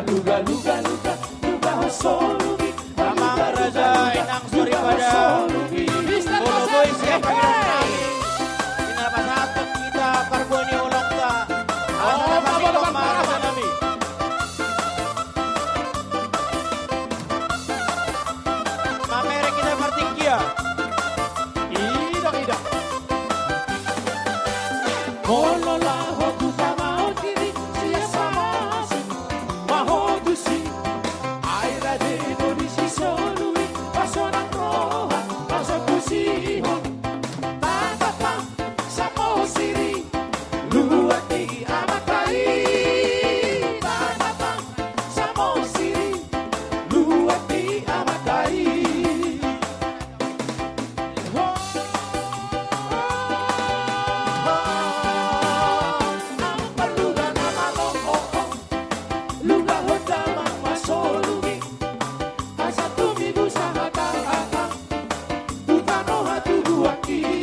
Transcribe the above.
luga hosolugi. Mamang Raja Inang sorry pada Bolo Boys yang kami pinapasakot kita Karboni Ulong ta. Ano na pasipong mga nami. Mamere kita Martikia. Ida. Molola hotu tamao kiri siasa mahodusi. Aira de Indonesia solui pasonang roha pasok kusihon. Tatapang sa siri luwati amakai. Tatapang sa siri luwati amakai. Aquí